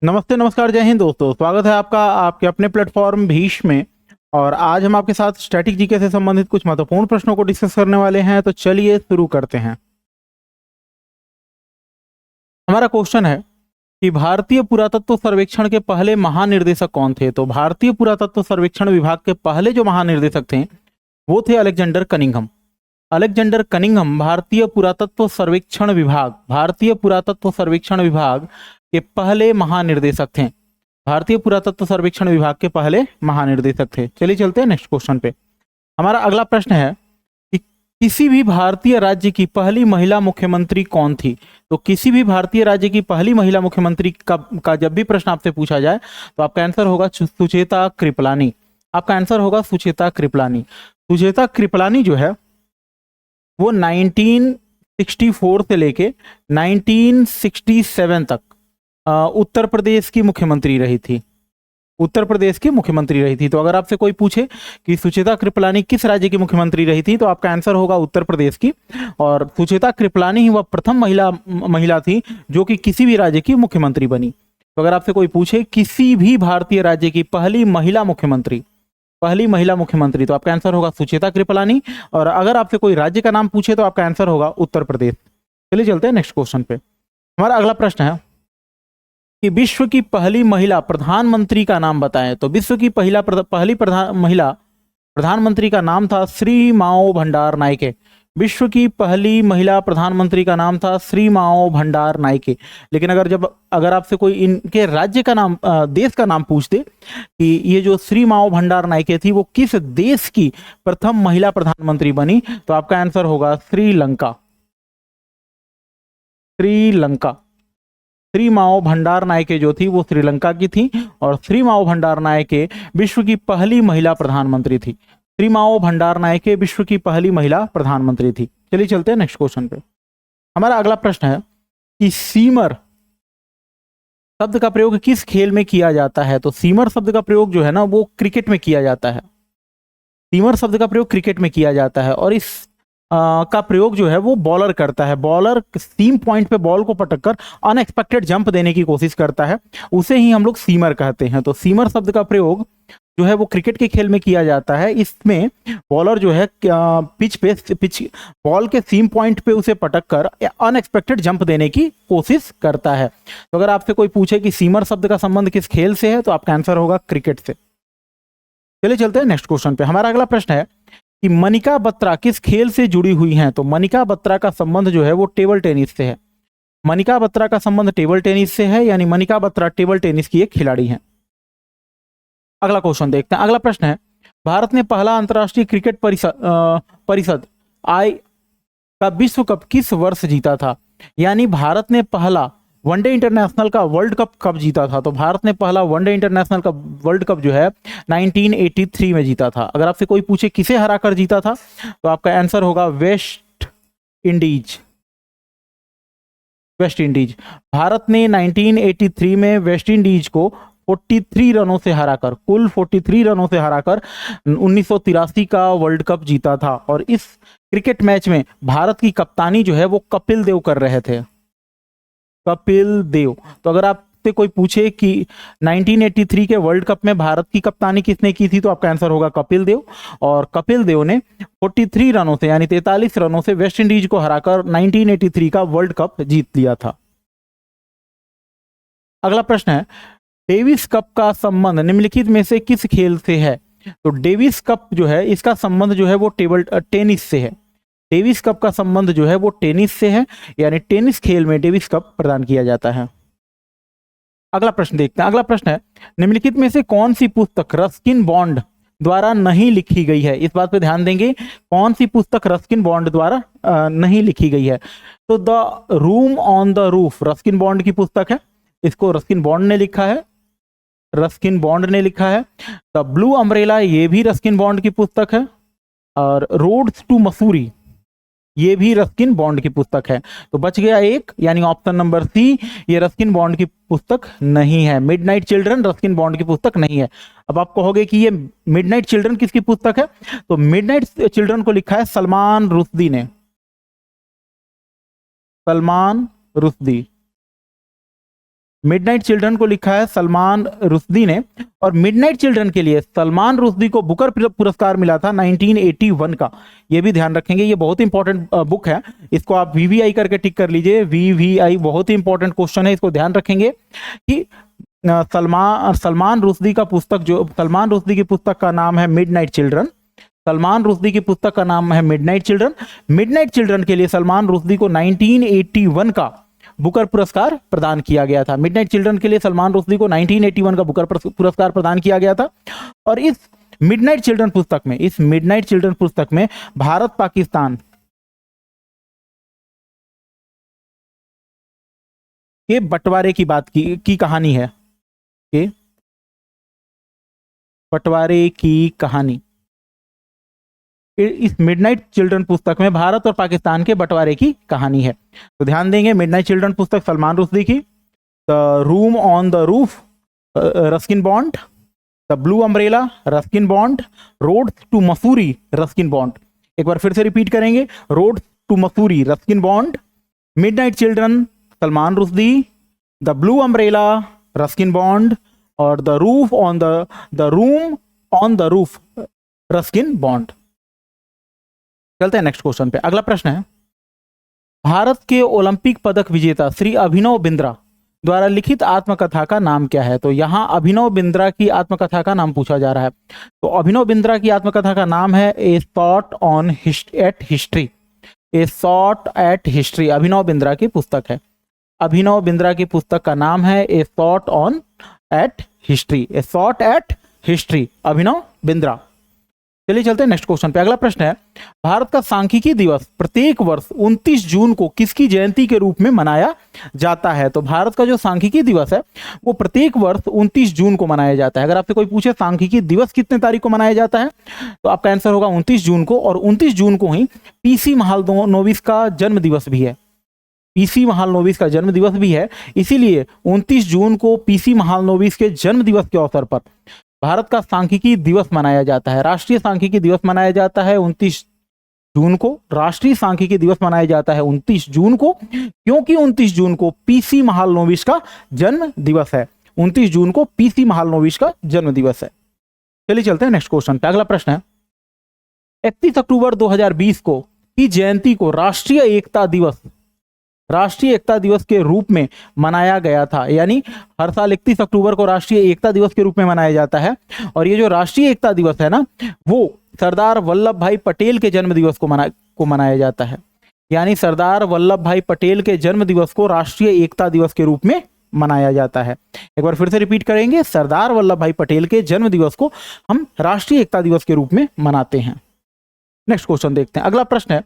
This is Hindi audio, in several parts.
नमस्ते, नमस्कार, जय हिंद दोस्तों। स्वागत है आपका आपके अपने प्लेटफॉर्म भीष्म में। और आज हम आपके साथ स्टैटिक जीके से संबंधित कुछ महत्वपूर्ण प्रश्नों को डिस्कस करने वाले हैं। तो चलिए शुरू करते हैं। हमारा क्वेश्चन है कि भारतीय पुरातत्व सर्वेक्षण के पहले महानिर्देशक कौन थे। तो भारतीय पुरातत्व सर्वेक्षण विभाग के पहले जो महानिर्देशक थे वो थे अलेक्जेंडर कनिंघम। अलेक्जेंडर कनिंघम भारतीय पुरातत्व सर्वेक्षण विभाग के पहले महानिर्देशक थे। भारतीय पुरातत्व सर्वेक्षण विभाग के पहले महानिर्देशक थे। चलिए चलते हैं नेक्स्ट क्वेश्चन पे। हमारा अगला प्रश्न है कि किसी भी भारतीय राज्य की पहली महिला मुख्यमंत्री कौन थी। तो किसी भी भारतीय राज्य की पहली महिला मुख्यमंत्री का जब भी प्रश्न आपसे पूछा जाए तो आपका आंसर होगा सुचेता कृपलानी। आपका आंसर होगा सुचेता कृपलानी। सुचेता कृपलानी जो है वो 1964 से लेके 1967 तक उत्तर प्रदेश की मुख्यमंत्री रही थी। उत्तर प्रदेश की मुख्यमंत्री रही थी। तो अगर आपसे कोई पूछे कि सुचेता कृपलानी किस राज्य की मुख्यमंत्री रही थी तो आपका आंसर होगा उत्तर प्रदेश की। और सुचेता कृपलानी ही वह प्रथम महिला थी जो कि किसी भी राज्य की मुख्यमंत्री बनी। तो अगर आपसे कोई पूछे किसी भी भारतीय राज्य की पहली महिला मुख्यमंत्री तो आपका आंसर होगा सुचेता कृपलानी। और अगर आपसे कोई राज्य का नाम पूछे तो आपका आंसर होगा उत्तर प्रदेश। चलिए चलते हैं नेक्स्ट क्वेश्चन पे। हमारा अगला प्रश्न है कि विश्व की पहली महिला प्रधानमंत्री का नाम बताएं। तो विश्व की पहली महिला प्रधानमंत्री का नाम था श्री माओ भंडार नायके। विश्व की पहली महिला प्रधानमंत्री का नाम था श्री माओ भंडार नायके। लेकिन अगर आपसे कोई इनके राज्य का नाम देश का नाम पूछ दे कि ये जो श्री माओ भंडार नायके थी वो किस देश की प्रथम महिला प्रधानमंत्री बनी तो आपका आंसर होगा श्रीलंका। श्री माओ भंडार नायके जो थी वो श्रीलंका की थी। और श्री माओ भंडार नायके विश्व की पहली महिला प्रधानमंत्री थी। श्री माओ भंडार नायके विश्व की पहली महिला प्रधानमंत्री थी। चलिए चलते हैं नेक्स्ट क्वेश्चन पे। हमारा अगला प्रश्न है कि सीमर शब्द का प्रयोग किस खेल में किया जाता है। तो सीमर शब्द का प्रयोग जो है ना वो क्रिकेट में किया जाता है। सीमर शब्द का प्रयोग क्रिकेट में किया जाता है और इस का प्रयोग जो है वो बॉलर करता है। बॉलर सीम पॉइंट पे बॉल को पटककर अनएक्सपेक्टेड जंप देने की कोशिश करता है, उसे ही हम लोग सीमर कहते हैं। तो सीमर शब्द का प्रयोग जो है वो क्रिकेट के खेल में किया जाता है। इसमें बॉलर जो है पिच बॉल के सीम पॉइंट पे उसे पटककर अनएक्सपेक्टेड जंप देने की कोशिश करता है। तो अगर आपसे कोई पूछे कि सीमर शब्द का संबंध किस खेल से है तो आपका आंसर होगा क्रिकेट से। चलिए चलते हैं नेक्स्ट क्वेश्चन पे। हमारा अगला प्रश्न है कि मनिका बत्रा किस खेल से जुड़ी हुई हैं। तो मनिका बत्रा का संबंध जो है वो टेबल टेनिस से है। मनिका बत्रा का संबंध टेबल टेनिस से है, यानी मनिका बत्रा टेबल टेनिस की एक खिलाड़ी हैं। अगला क्वेश्चन देखते हैं। अगला प्रश्न है भारत ने पहला अंतर्राष्ट्रीय क्रिकेट परिषद आई का विश्व कप किस वर्ष जीता था। यानी भारत ने पहला वनडे इंटरनेशनल का वर्ल्ड कप कब जीता था। तो भारत ने पहला वनडे इंटरनेशनल का वर्ल्ड कप जो है 1983 में जीता था। अगर आपसे कोई पूछे किसे हराकर जीता था तो आपका आंसर होगा वेस्ट इंडीज। भारत ने 1983 में वेस्ट इंडीज को 43 रनों से हराकर, कुल 43 रनों से हराकर 1983 का वर्ल्ड कप जीता था। और इस क्रिकेट मैच में भारत की कप्तानी जो है वो कपिल देव कर रहे थे। कपिल देव। तो अगर आपसे कोई पूछे कि 1983 के वर्ल्ड कप में भारत की कप्तानी किसने की थी तो आपका आंसर होगा कपिल देव। और कपिल देव ने 43 रनों से यानी 43 रनों से वेस्ट इंडीज को हराकर 1983 का वर्ल्ड कप जीत लिया था। अगला प्रश्न है डेविस कप का संबंध निम्नलिखित में से किस खेल से है। तो डेविस कप जो है इसका संबंध जो है वो टेबल टेनिस से है। डेविस कप का संबंध जो है वो टेनिस से है, यानी टेनिस खेल में डेविस कप प्रदान किया जाता है। अगला प्रश्न देखते हैं। अगला प्रश्न है निम्नलिखित में से कौन सी पुस्तक रस्किन बॉन्ड द्वारा नहीं लिखी गई है। इस बात पे ध्यान देंगे, कौन सी पुस्तक रस्किन बॉन्ड द्वारा नहीं लिखी गई है। तो the room on the roof Ruskin bond की पुस्तक है, इसको रस्किन बॉन्ड ने लिखा है। द ब्लू अम्ब्रेला ये भी रस्किन बॉन्ड की पुस्तक है। और रोड्स टू मसूरी ये भी रस्किन बॉन्ड की पुस्तक है। तो बच गया एक, यानी ऑप्शन नंबर सी, ये रस्किन बॉन्ड की पुस्तक नहीं है। मिडनाइट चिल्ड्रन रस्किन बॉन्ड की पुस्तक नहीं है। अब आप कहोगे कि ये मिडनाइट चिल्ड्रन किसकी पुस्तक है, तो मिडनाइट चिल्ड्रन को लिखा है सलमान रुश्दी ने। सलमान रुश्दी। मिडनाइट चिल्ड्रन को लिखा है सलमान रुश्दी ने, और मिडनाइट चिल्ड्रन के लिए सलमान रुश्दी को बुकर पुरस्कार मिला था 1981 का। ये भी ध्यान रखेंगे, ये बहुत इंपॉर्टेंट बुक है, इसको आप वीवीआई करके टिक कर लीजिए। वीवीआई बहुत ही इंपॉर्टेंट क्वेश्चन है, इसको ध्यान रखेंगे कि सलमान रुश्दी का पुस्तक, जो सलमान रुश्दी की पुस्तक का नाम है मिडनाइट चिल्ड्रन। सलमान रुश्दी की पुस्तक का नाम है मिडनाइट चिल्ड्रन। मिडनाइट चिल्ड्रन के लिए सलमान रुश्दी को 1981 का बुकर पुरस्कार प्रदान किया गया था। मिडनाइट चिल्ड्रन के लिए सलमान रुश्दी को 1981 का बुकर पुरस्कार प्रदान किया गया था। और इस मिडनाइट चिल्ड्रन पुस्तक में भारत पाकिस्तान के बंटवारे की बात की कहानी है, के बंटवारे की कहानी। इस मिडनाइट चिल्ड्रन पुस्तक में भारत और पाकिस्तान के बंटवारे की कहानी है। तो ध्यान देंगे, मिडनाइट चिल्ड्रन पुस्तक सलमान रुश्दी की, the room on the roof Ruskin Bond, the blue umbrella Ruskin Bond, road to Mussoorie Ruskin Bond. एक बार फिर से रिपीट करेंगे, road to Mussoorie Ruskin Bond, midnight children Salman Rushdie, the blue umbrella Ruskin Bond, और the room on the roof Ruskin Bond. चलते हैं नेक्स्ट क्वेश्चन पे। अगला प्रश्न है, भारत के ओलंपिक पदक विजेता श्री अभिनव बिंद्रा द्वारा लिखित आत्मकथा का नाम क्या है? तो यहाँ अभिनव बिंद्रा की आत्मकथा का नाम पूछा जा रहा है। तो अभिनव बिंद्रा की आत्मकथा का नाम है a shot at history. A shot at history Abhinav Bindra की पुस्तक है। अभिनव बिंद्रा की पुस्तक का नाम है a shot at history. A shot at history Abhinav Bindra. चलिए चलते हैं नेक्स्ट क्वेश्चन पे। अगला प्रश्न है, भारत का सांख्यिकी दिवस प्रत्येक वर्ष 29 जून को किसकी जयंती के रूप में मनाया जाता है? तो भारत का जो सांख्यिकी दिवस है वो प्रत्येक वर्ष 29 जून को मनाया जाता है। अगर आपसे कोई पूछे सांख्यिकी दिवस कितने तारीख को मनाया जाता है, तो आपका आंसर होगा 29 जून को। और 29 जून को ही पीसी महालनोबिस का जन्म दिवस भी है। पीसी महालनोबिस का जन्म दिवस भी है, इसीलिए 29 जून को पीसी महालनोबिस के जन्म दिवस के अवसर पर भारत का सांख्यिकी दिवस मनाया जाता है। राष्ट्रीय सांख्यिकी दिवस मनाया जाता है 29 जून को। राष्ट्रीय सांख्यिकी दिवस मनाया जाता है 29 जून को, क्योंकि 29 जून को पीसी महालनोबिस का जन्म दिवस है। 29 जून को पीसी महालनोबिस का जन्म दिवस है। चलिए चलते हैं नेक्स्ट क्वेश्चन पे। अगला प्रश्न है, 31 अक्टूबर 2020 को की जयंती को राष्ट्रीय एकता दिवस के रूप में मनाया गया था। यानी हर साल 31 अक्टूबर को राष्ट्रीय एकता दिवस के रूप में मनाया जाता है। और ये जो राष्ट्रीय एकता दिवस है ना, वो सरदार वल्लभ भाई पटेल के जन्म दिवस को मनाया जाता है। यानी सरदार वल्लभ भाई पटेल के जन्म दिवस को राष्ट्रीय एकता दिवस के रूप में मनाया जाता है। एक बार फिर से रिपीट करेंगे, सरदार वल्लभ भाई पटेल के जन्म दिवस को हम राष्ट्रीय एकता दिवस के रूप में मनाते हैं। नेक्स्ट क्वेश्चन देखते हैं। अगला प्रश्न है,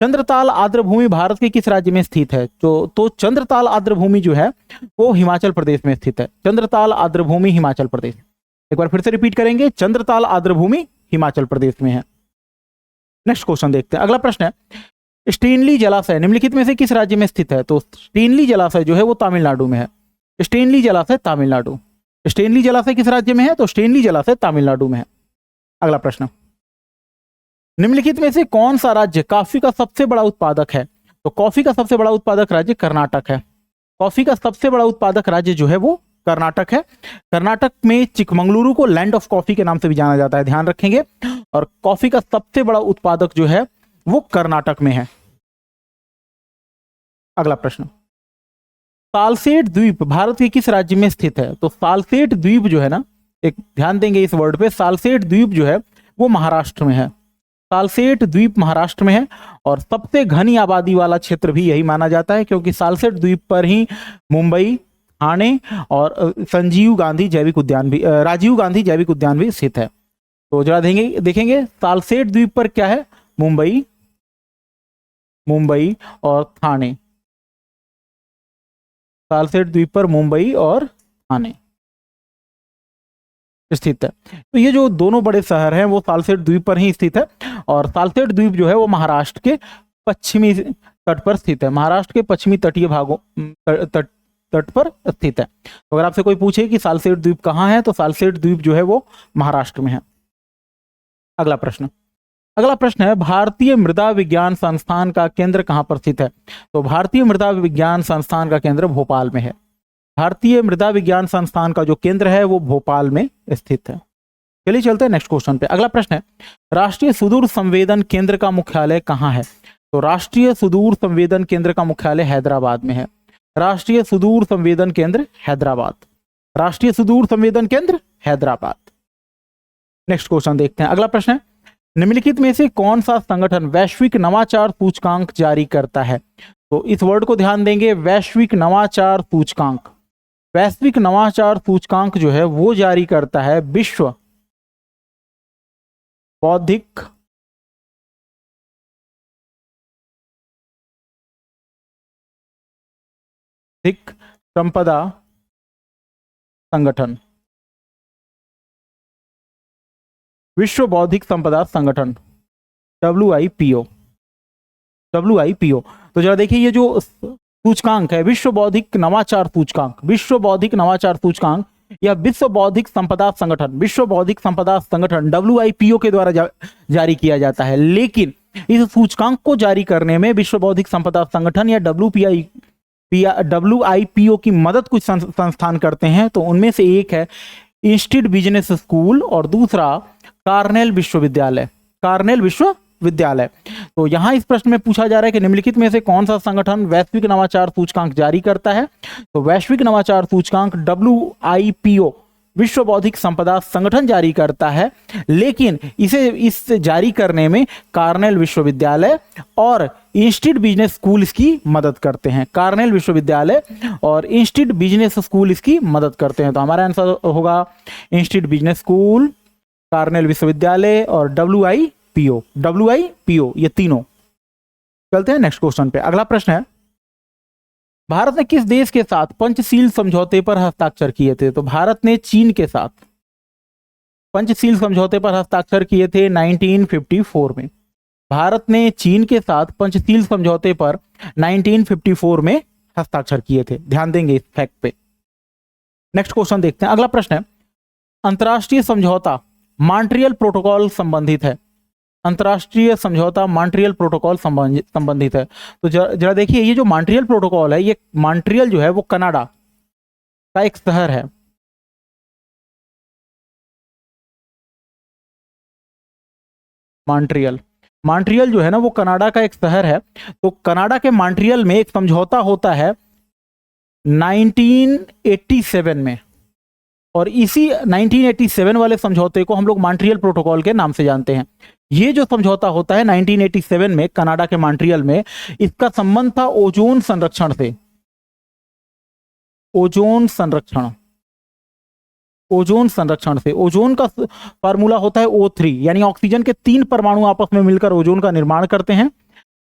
चंद्रताल आर्द्रभूमि भारत के किस राज्य में स्थित है? तो चंद्रताल आर्द्रभूमि जो है वो हिमाचल प्रदेश में स्थित है। चंद्रताल आर्द्रभूमि हिमाचल प्रदेश। एक बार फिर से रिपीट करेंगे, चंद्रताल आर्द्रभूमि हिमाचल प्रदेश में है। नेक्स्ट क्वेश्चन देखते हैं। अगला प्रश्न है, स्टेनली जलाशय निम्नलिखित में से किस राज्य में स्थित है? तो स्टेनली जलाशय जो है वो तमिलनाडु में है। स्टेनली जलाशय तमिलनाडु। स्टेनली जलाशय किस राज्य में है? तो स्टेनली जलाशय तमिलनाडु में है। अगला प्रश्न, निम्नलिखित में से कौन सा राज्य कॉफी का सबसे बड़ा उत्पादक है? तो कॉफी का सबसे बड़ा उत्पादक राज्य कर्नाटक है। कॉफी का सबसे बड़ा उत्पादक राज्य जो है वो कर्नाटक है। कर्नाटक में चिकमंगलुरु को लैंड ऑफ कॉफी के नाम से भी जाना जाता है, ध्यान रखेंगे। और कॉफी का सबसे बड़ा उत्पादक जो है वो कर्नाटक में है। अगला प्रश्न, सालसेट द्वीप भारत के किस राज्य में स्थित है? तो सालसेट द्वीप जो है ना, एक ध्यान देंगे इस वर्ड पे, सालसेट द्वीप जो है वो महाराष्ट्र में है। सालसेट द्वीप महाराष्ट्र में है। और सबसे घनी आबादी वाला क्षेत्र भी यही माना जाता है, क्योंकि सालसेट द्वीप पर ही मुंबई, ठाणे और राजीव गांधी जैविक उद्यान भी स्थित है। तो जरा देखेंगे सालसेट द्वीप पर क्या है? मुंबई और ठाणे। सालसेट द्वीप पर मुंबई और ठाणे स्थित है। तो ये जो दोनों बड़े शहर हैं वो सालसेट द्वीप पर ही स्थित है। और सालसेट द्वीप जो है वो महाराष्ट्र के पश्चिमी तट पर स्थित है। महाराष्ट्र के पश्चिमी तटीय भागों तट पर स्थित है। तो अगर आपसे कोई पूछे कि सालसेट द्वीप कहाँ है, तो सालसेट द्वीप जो है वो महाराष्ट्र में है। अगला प्रश्न है, भारतीय मृदा विज्ञान संस्थान का केंद्र कहाँ पर स्थित है? तो भारतीय मृदा विज्ञान संस्थान का केंद्र भोपाल में है। भारतीय मृदा विज्ञान संस्थान का जो केंद्र है वो भोपाल में स्थित है। चलिए चलते हैं नेक्स्ट क्वेश्चन पे। अगला प्रश्न है, राष्ट्रीय सुदूर संवेदन केंद्र का मुख्यालय कहाँ है? तो राष्ट्रीय सुदूर संवेदन केंद्र का मुख्यालय हैदराबाद में है। राष्ट्रीय सुदूर संवेदन केंद्र हैदराबाद, राष्ट्रीय सुदूर संवेदन केंद्र हैदराबाद। नेक्स्ट क्वेश्चन देखते हैं। अगला प्रश्न है, निम्नलिखित में से कौन सा संगठन वैश्विक नवाचार सूचकांक जारी करता है? तो इस वर्ड को ध्यान देंगे, वैश्विक नवाचार सूचकांक। वैश्विक नवाचार सूचकांक जो है वो जारी करता है विश्व बौद्धिक संपदा संगठन, विश्व बौद्धिक संपदा संगठन, WIPO। तो जरा देखिए, ये जो सूचकांक है विश्व बौद्धिक नवाचार सूचकांक, विश्व बौद्धिक नवाचार सूचकांक या विश्व बौद्धिक संपदा संगठन, विश्व बौद्धिक संपदा संगठन WIPO के द्वारा जारी किया जाता है। लेकिन इस सूचकांक को जारी करने में विश्व बौद्धिक संपदा संगठन या WIPO की मदद कुछ संस्थान करते हैं। तो उनमें से एक है इंस्टीट्यूट बिजनेस स्कूल और दूसरा कार्नेल विश्वविद्यालय, कार्नेल विश्वविद्यालय। तो यहां इस प्रश्न में पूछा जा रहा है कि निम्नलिखित में से कौन सा संगठन वैश्विक नवाचार सूचकांक जारी करता है? तो वैश्विक नवाचार सूचकांक WIPO, विश्व बौद्धिक संपदा संगठन जारी करता है, लेकिन इस जारी करने में कार्नेल विश्वविद्यालय और इंस्टीट्यूट बिजनेस स्कूल इसकी मदद करते हैं। कार्नेल विश्वविद्यालय और इंस्टीट्यूट बिजनेस स्कूल इसकी मदद करते हैं। तो हमारा आंसर होगा इंस्टीट्यूट बिजनेस स्कूल, कार्नेल विश्वविद्यालय और WIPO, ये तीनों। चलते हैं नेक्स्ट क्वेश्चन पे। अगला प्रश्न है, भारत ने किस देश के साथ पंचशील समझौते पर हस्ताक्षर किए थे? तो भारत ने चीन के साथ पंचशील समझौते पर हस्ताक्षर किए थे 1954 में। भारत ने चीन के साथ पंचशील समझौते पर 1954 में हस्ताक्षर किए थे। ध्यान देंगे इस फैक्ट पे। नेक्स्ट क्वेश्चन देखते हैं। अगला प्रश्न है, अंतरराष्ट्रीय समझौता मॉन्ट्रियल प्रोटोकॉल संबंधित है। अंतरराष्ट्रीय समझौता मॉन्ट्रियल प्रोटोकॉल संबंधित है। तो जरा देखिए, ये जो मॉन्ट्रियल प्रोटोकॉल है, ये मॉन्ट्रियल जो है वो कनाडा का एक शहर है। मॉन्ट्रियल जो है ना वो कनाडा का एक शहर है। तो कनाडा के मॉन्ट्रियल में एक समझौता होता है 1987 में, और इसी 1987 वाले समझौते को हम लोग मॉन्ट्रियल प्रोटोकॉल के नाम से जानते हैं। ये जो समझौता होता है 1987 में कनाडा के मॉन्ट्रियल में, इसका संबंध था ओजोन संरक्षण से। ओजोन संरक्षण से। ओजोन का फार्मूला होता है O3, यानी ऑक्सीजन के 3 परमाणु आपस में मिलकर ओजोन का निर्माण करते हैं।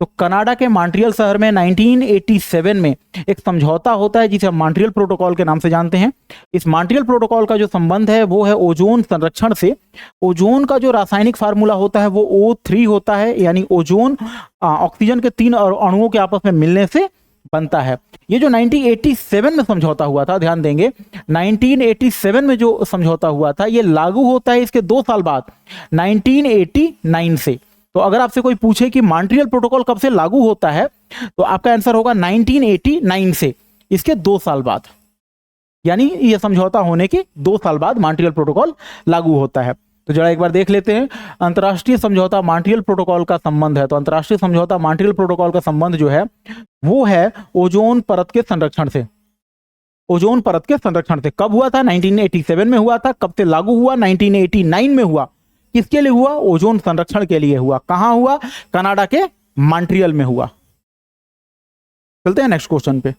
तो कनाडा के मॉन्ट्रियल शहर में 1987 में एक समझौता होता है जिसे हम मॉन्ट्रियल प्रोटोकॉल के नाम से जानते हैं। इस मॉन्ट्रियल प्रोटोकॉल का जो संबंध है वो है ओजोन संरक्षण से। ओजोन का जो रासायनिक फार्मूला होता है वो O3 होता है, यानी ओजोन ऑक्सीजन के 3 अणुओं के आपस में मिलने से बनता है। ये जो 1987 में समझौता हुआ था, ध्यान देंगे 1987 में जो समझौता हुआ था ये लागू होता है इसके 2 साल बाद 1989 से। तो अगर आपसे कोई पूछे कि मॉन्ट्रियल प्रोटोकॉल कब से लागू होता है, तो आपका आंसर होगा 1989 से, इसके 2 साल बाद, यानी ये समझौता होने के 2 साल बाद मॉन्ट्रियल प्रोटोकॉल लागू होता है। तो जरा एक बार देख लेते हैं अंतर्राष्ट्रीय समझौता मॉन्ट्रियल प्रोटोकॉल का संबंध है। तो अंतर्राष्ट्रीय समझौता मॉन्ट्रियल प्रोटोकॉल का संबंध जो है वो है ओजोन परत के संरक्षण से। ओजोन परत के संरक्षण से कब हुआ था? 1987 में हुआ था। कब से लागू हुआ? 1989 में हुआ। किसके लिए हुआ? ओजोन संरक्षण के लिए हुआ। कहां हुआ? कनाडा के मॉन्ट्रियल में हुआ। चलते हैं नेक्स्ट क्वेश्चन पे।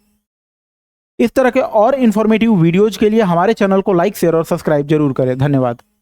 इस तरह के और इंफॉर्मेटिव वीडियोज के लिए हमारे चैनल को लाइक, शेयर और सब्सक्राइब जरूर करें। धन्यवाद।